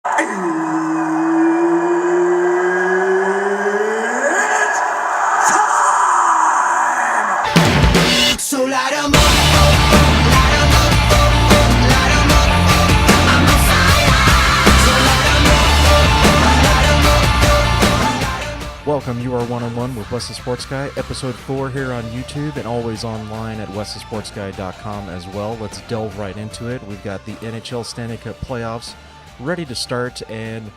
It's time! So light 'em up, light 'em up, light 'em up, I'm on fire. So light 'em up, light 'em up, light 'em up. Welcome, you are one-on-one with Wes the Sports Guy, episode 4 here on YouTube and always online at westhesportsguy.com as well. Let's delve right into it. We've got the NHL Stanley Cup Playoffs ready to start, and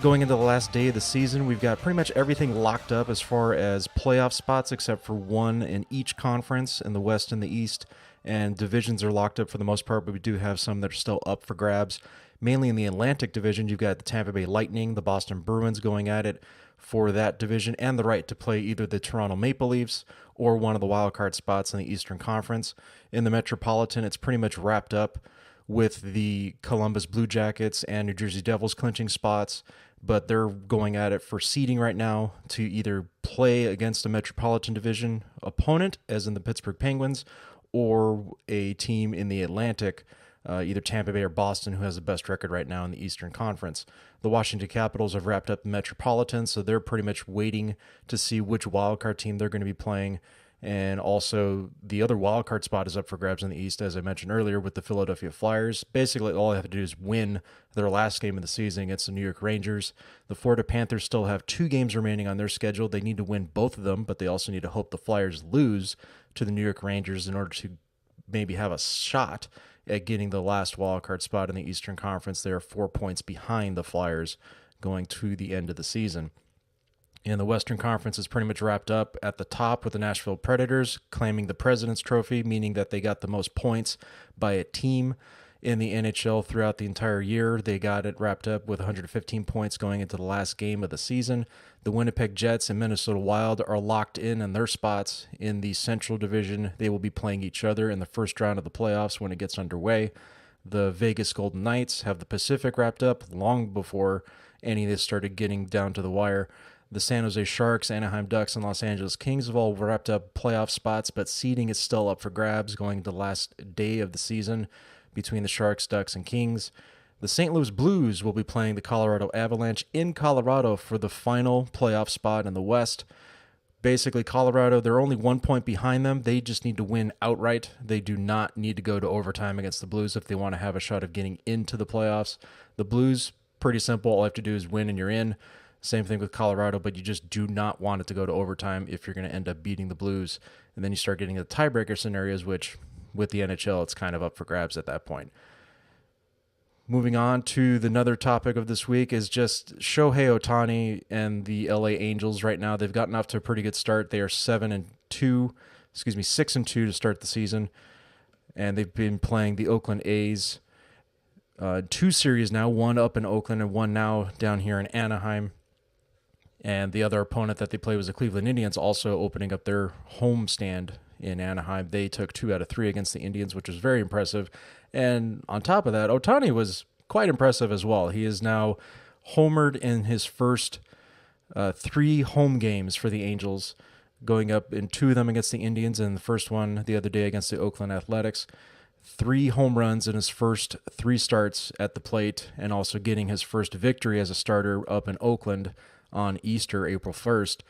going into the last day of the season, we've got pretty much everything locked up as far as playoff spots except for one in each conference in the West and the East, and divisions are locked up for the most part, but we do have some that are still up for grabs. Mainly in the Atlantic Division, you've got the Tampa Bay Lightning, the Boston Bruins going at it for that division, and the right to play either the Toronto Maple Leafs or one of the wild card spots in the Eastern Conference. In the Metropolitan, it's pretty much wrapped up with the Columbus Blue Jackets and New Jersey Devils clinching spots, but they're going at it for seeding right now to either play against a Metropolitan Division opponent, as in the Pittsburgh Penguins, or a team in the Atlantic, either Tampa Bay or Boston, who has the best record right now in the Eastern Conference. The Washington Capitals have wrapped up the Metropolitan, so they're pretty much waiting to see which wildcard team they're going to be playing. And also, the other wildcard spot is up for grabs in the East, as I mentioned earlier, with the Philadelphia Flyers. Basically, all they have to do is win their last game of the season against the New York Rangers. The Florida Panthers still have 2 games remaining on their schedule. They need to win both of them, but they also need to hope the Flyers lose to the New York Rangers in order to maybe have a shot at getting the last wildcard spot in the Eastern Conference. They are 4 points behind the Flyers going to the end of the season. And the Western Conference is pretty much wrapped up at the top with the Nashville Predators claiming the President's Trophy, meaning that they got the most points by a team in the NHL throughout the entire year. They got it wrapped up with 115 points going into the last game of the season. The Winnipeg Jets and Minnesota Wild are locked in their spots in the Central Division. They will be playing each other in the first round of the playoffs when it gets underway. The Vegas Golden Knights have the Pacific wrapped up long before any of this started getting down to the wire. The San Jose Sharks, Anaheim Ducks, and Los Angeles Kings have all wrapped up playoff spots, but seeding is still up for grabs going into the last day of the season between the Sharks, Ducks, and Kings. The St. Louis Blues will be playing the Colorado Avalanche in Colorado for the final playoff spot in the West. Basically, Colorado, they're only 1 point behind them. They just need to win outright. They do not need to go to overtime against the Blues if they want to have a shot of getting into the playoffs. The Blues, pretty simple. All you have to do is win and you're in. Same thing with Colorado, but you just do not want it to go to overtime if you're going to end up beating the Blues. And then you start getting the tiebreaker scenarios, which with the NHL, it's kind of up for grabs at that point. Moving on to another topic of this week is just Shohei Ohtani and the LA Angels right now. They've gotten off to a pretty good start. They are 6-2 to start the season. And they've been playing the Oakland A's. 2 series now, one up in Oakland and one now down here in Anaheim. And the other opponent that they played was the Cleveland Indians, also opening up their home stand in Anaheim. They took 2 out of 3 against the Indians, which was very impressive. And on top of that, Ohtani was quite impressive as well. He is now homered in his first 3 home games for the Angels, going up in 2 of them against the Indians and the first one the other day against the Oakland Athletics. 3 home runs in his first 3 starts at the plate, and also getting his first victory as a starter up in Oakland on Easter, April 1st.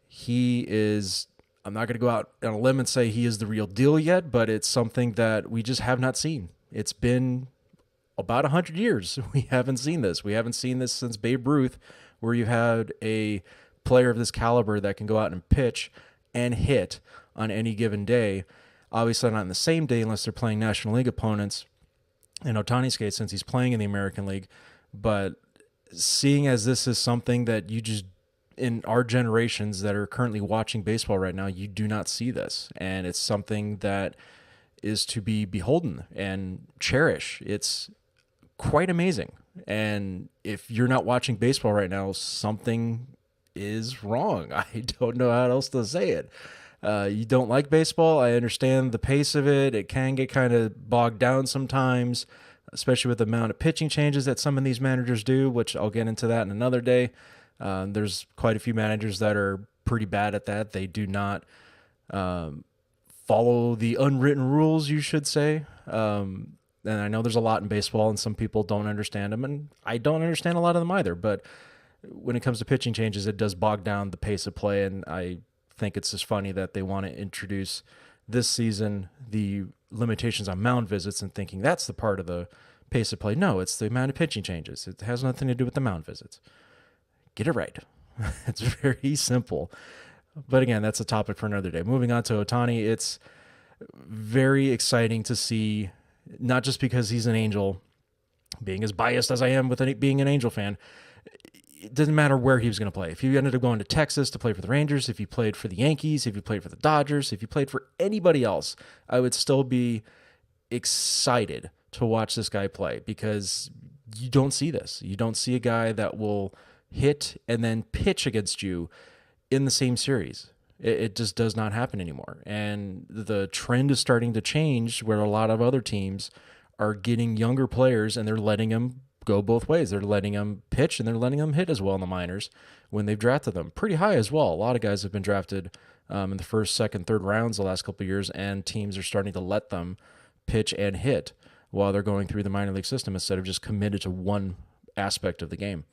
He is, I'm not going to go out on a limb and say he is the real deal yet, but it's something that we just have not seen. It's been about 100 years. We haven't seen this. We haven't seen this since Babe Ruth, where you had a player of this caliber that can go out and pitch and hit on any given day. Obviously not in the same day unless they're playing National League opponents. In Ohtani's case, since he's playing in the American League, but seeing as this is something that you just, in our generations that are currently watching baseball right now, you do not see this. And it's something that is to be beholden and cherish. It's quite amazing. And if you're not watching baseball right now, something is wrong. I don't know how else to say it. You don't like baseball. I understand the pace of it. It can get kind of bogged down sometimes, especially with the amount of pitching changes that some of these managers do, which I'll get into that in another day. There's quite a few managers that are pretty bad at that. They do not follow the unwritten rules, you should say. And I know there's a lot in baseball, and some people don't understand them, and I don't understand a lot of them either. But when it comes to pitching changes, it does bog down the pace of play, and I think it's just funny that they want to introduce this season the limitations on mound visits and thinking that's the part of the pace of play. No, it's the amount of pitching changes. It has nothing to do with the mound visits. Get it right. It's very simple. But again, that's a topic for another day. Moving on to Ohtani, it's very exciting to see, not just because he's an Angel, being as biased as I am with being an Angel fan, it doesn't matter where he was going to play. If he ended up going to Texas to play for the Rangers, if he played for the Yankees, if he played for the Dodgers, if he played for anybody else, I would still be excited to watch this guy play, because you don't see this. You don't see a guy that will hit and then pitch against you in the same series. It just does not happen anymore. And the trend is starting to change, where a lot of other teams are getting younger players and they're letting them go both ways. They're letting them pitch and they're letting them hit as well in the minors when they've drafted them pretty high as well. A lot of guys have been drafted in the first, second, third rounds the last couple of years, and teams are starting to let them pitch and hit while they're going through the minor league system instead of just committed to one aspect of the game.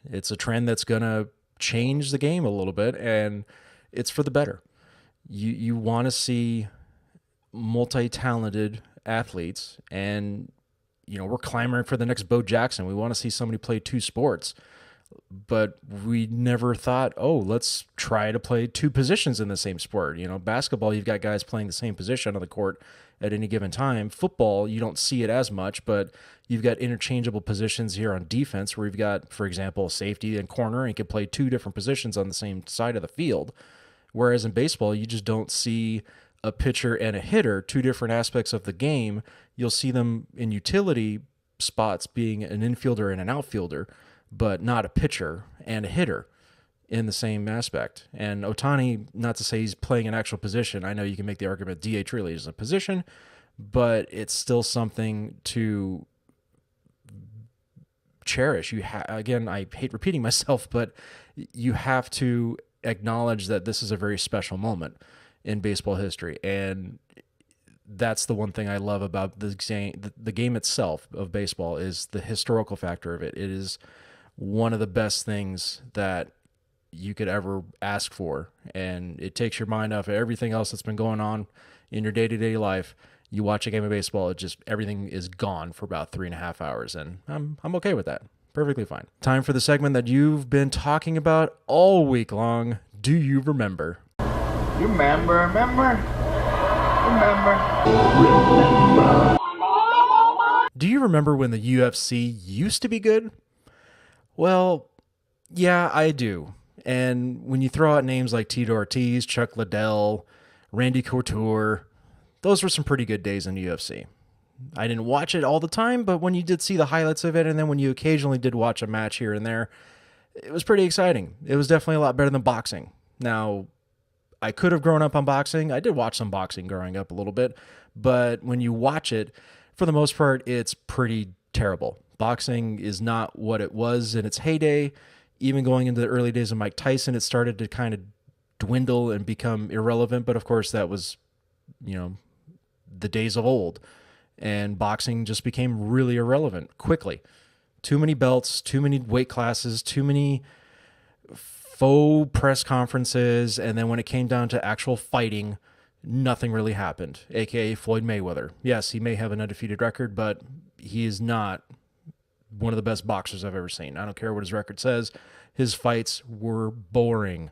It's a trend that's going to change the game a little bit, and it's for the better. You want to see multi-talented athletes, and we're clamoring for the next Bo Jackson. We want to see somebody play two sports, but we never thought, let's try to play two positions in the same sport. Basketball, you've got guys playing the same position on the court at any given time. Football, you don't see it as much, but you've got interchangeable positions here on defense, where you've got, for example, safety and corner, and you can play two different positions on the same side of the field. Whereas in baseball, you just don't see a pitcher and a hitter, two different aspects of the game. You'll see them in utility spots being an infielder and an outfielder, but not a pitcher and a hitter in the same aspect. And Ohtani, not to say he's playing an actual position. I know you can make the argument DH really is a position, but it's still something to cherish. Again, I hate repeating myself, but you have to acknowledge that this is a very special moment in baseball history. And that's the one thing I love about the game itself of baseball, is the historical factor of it. It is one of the best things that you could ever ask for, and it takes your mind off of everything else that's been going on in your day-to-day life. You watch a game of baseball, everything is gone for about 3.5 hours, and I'm okay with that. Perfectly fine. Time for the segment that you've been talking about all week long. Do you remember? You remember? Do you remember when the UFC used to be good? Well, yeah, I do. And when you throw out names like Tito Ortiz, Chuck Liddell, Randy Couture, those were some pretty good days in the UFC. I didn't watch it all the time, but when you did see the highlights of it, and then when you occasionally did watch a match here and there, it was pretty exciting. It was definitely a lot better than boxing. Now, I could have grown up on boxing. I did watch some boxing growing up a little bit, but when you watch it, for the most part, it's pretty terrible. Boxing is not what it was in its heyday. Even going into the early days of Mike Tyson, it started to kind of dwindle and become irrelevant. But of course, that was, the days of old. And boxing just became really irrelevant quickly. Too many belts, too many weight classes, too many faux press conferences. And then when it came down to actual fighting, nothing really happened, aka Floyd Mayweather. Yes, he may have an undefeated record, but he is not one of the best boxers I've ever seen. I don't care what his record says. His fights were boring.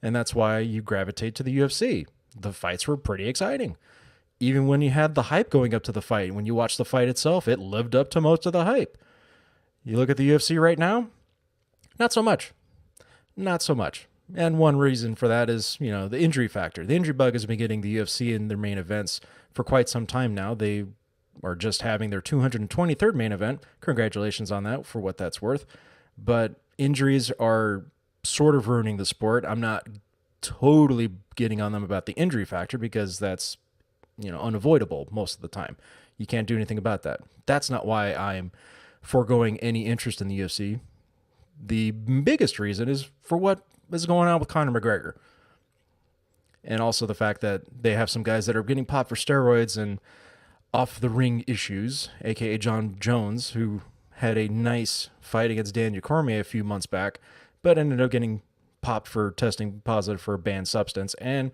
And that's why you gravitate to the UFC. The fights were pretty exciting. Even when you had the hype going up to the fight, when you watch the fight itself, it lived up to most of the hype. You look at the UFC right now, not so much. Not so much. And one reason for that is, the injury factor. The injury bug has been getting the UFC in their main events for quite some time now. They are just having their 223rd main event. Congratulations on that, for what that's worth. But injuries are sort of ruining the sport. I'm not totally getting on them about the injury factor, because that's unavoidable most of the time. You can't do anything about that. That's not why I'm foregoing any interest in the UFC. The biggest reason is for what is going on with Conor McGregor. And also the fact that they have some guys that are getting popped for steroids, and off the ring issues, aka John Jones, who had a nice fight against Daniel Cormier a few months back, but ended up getting popped for testing positive for a banned substance and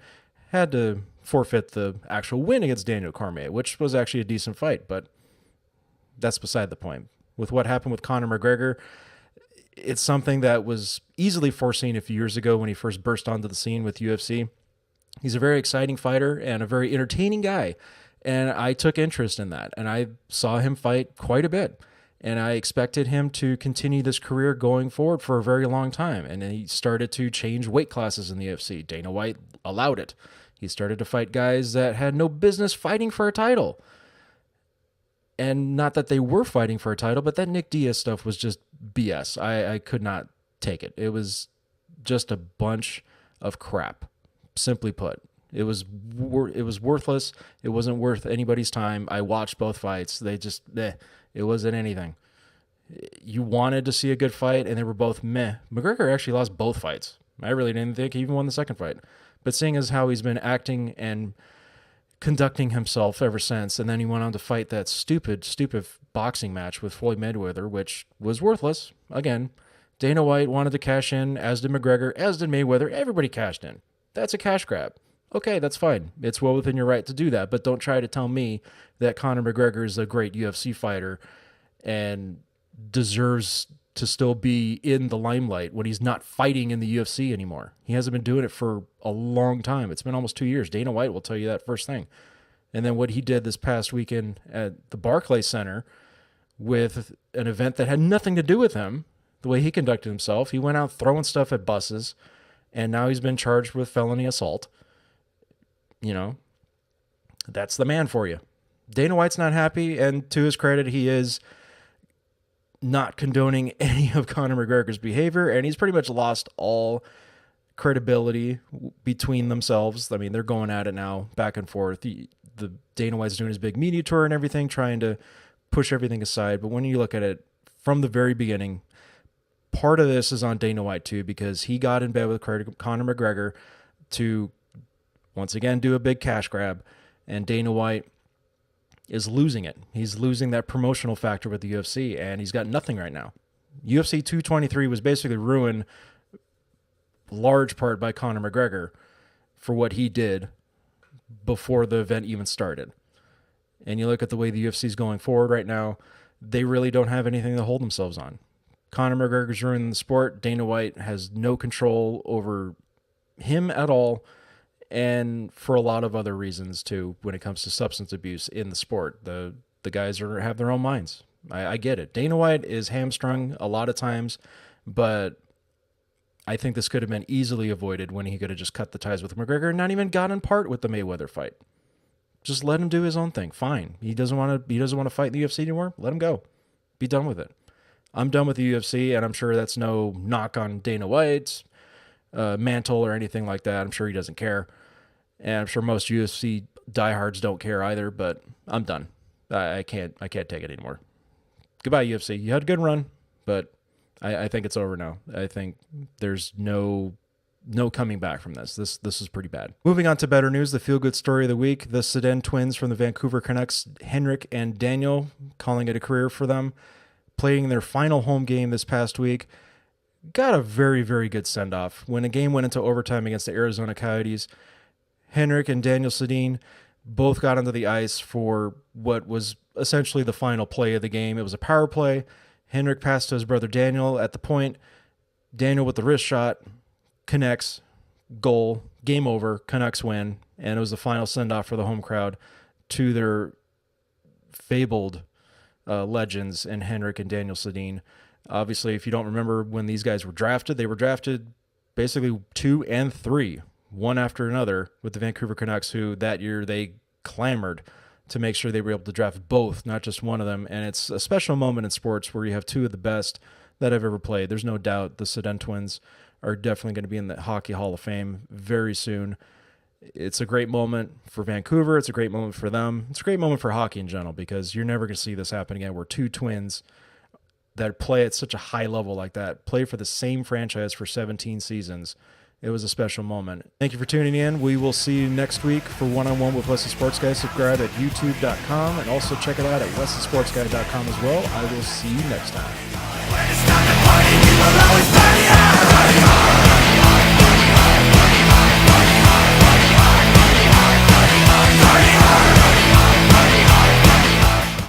had to forfeit the actual win against Daniel Cormier, which was actually a decent fight, but that's beside the point. With what happened with Conor McGregor, it's something that was easily foreseen a few years ago when he first burst onto the scene with UFC. He's a very exciting fighter and a very entertaining guy, and I took interest in that, and I saw him fight quite a bit, and I expected him to continue this career going forward for a very long time, and then he started to change weight classes in the UFC. Dana White allowed it. He started to fight guys that had no business fighting for a title. And not that they were fighting for a title, but that Nick Diaz stuff was just BS. I could not take it. It was just a bunch of crap, simply put. It was worthless. It wasn't worth anybody's time. I watched both fights. It wasn't anything. You wanted to see a good fight, and they were both meh. McGregor actually lost both fights. I really didn't think he even won the second fight. But seeing as how he's been acting and conducting himself ever since, and then he went on to fight that stupid boxing match with Floyd Mayweather, which was worthless. Again, Dana White wanted to cash in, as did McGregor, as did Mayweather. Everybody cashed in. That's a cash grab. Okay, that's fine. It's well within your right to do that, but don't try to tell me that Conor McGregor is a great UFC fighter and deserves to still be in the limelight when he's not fighting in the UFC anymore. He hasn't been doing it for a long time. It's been almost 2 years. Dana White will tell you that first thing. And then what he did this past weekend at the Barclays Center with an event that had nothing to do with him, the way he conducted himself, he went out throwing stuff at buses, and now he's been charged with felony assault. You know, that's the man for you. Dana White's not happy, and to his credit, he is not condoning any of Conor McGregor's behavior, and he's pretty much lost all credibility between themselves. I mean, they're going at it now, back and forth. The Dana White's doing his big media tour and everything, trying to push everything aside. But when you look at it from the very beginning, part of this is on Dana White too, because he got in bed with Conor McGregor to once again do a big cash grab, and Dana White is losing it. He's losing that promotional factor with the UFC, and he's got nothing right now. UFC 223 was basically ruined large part by Conor McGregor for what he did before the event even started. And you look at the way the UFC is going forward right now, they really don't have anything to hold themselves on. Conor McGregor's ruining the sport. Dana White has no control over him at all, and for a lot of other reasons too, when it comes to substance abuse in the sport. The guys have their own minds. I get it. Dana White is hamstrung a lot of times, but I think this could have been easily avoided when he could have just cut the ties with McGregor and not even gotten part with the Mayweather fight. Just let him do his own thing. Fine. He doesn't want to fight in the UFC anymore. Let him go. Be done with it. I'm done with the UFC, and I'm sure that's no knock on Dana White's mantle or anything like that. I'm sure he doesn't care. And I'm sure most UFC diehards don't care either, but I'm done. I can't take it anymore. Goodbye, UFC. You had a good run, but I think it's over now. I think there's no coming back from this. This is pretty bad. Moving on to better news, the feel-good story of the week. The Sedin twins from the Vancouver Canucks, Henrik and Daniel, calling it a career for them, playing their final home game this past week. Got a very, very good send-off. When a game went into overtime against the Arizona Coyotes, Henrik and Daniel Sedin both got onto the ice for what was essentially the final play of the game. It was a power play. Henrik passed to his brother Daniel at the point. Daniel with the wrist shot connects, goal, game over, Canucks win, and it was the final send-off for the home crowd to their fabled legends in Henrik and Daniel Sedin. Obviously, if you don't remember when these guys were drafted, they were drafted basically 2 and 3, one after another, with the Vancouver Canucks, who that year they clamored to make sure they were able to draft both, not just one of them. And it's a special moment in sports where you have two of the best that have ever played. There's no doubt the Sedin twins are definitely going to be in the Hockey Hall of Fame very soon. It's a great moment for Vancouver. It's a great moment for them. It's a great moment for hockey in general, because you're never going to see this happen again, where two twins that play at such a high level like that, play for the same franchise for 17 seasons, It was a special moment. Thank you for tuning in. We will see you next week for One-on-One with Wesley Sports Guy. Subscribe at youtube.com and also check it out at wesleysportsguy.com as well. I will see you next time.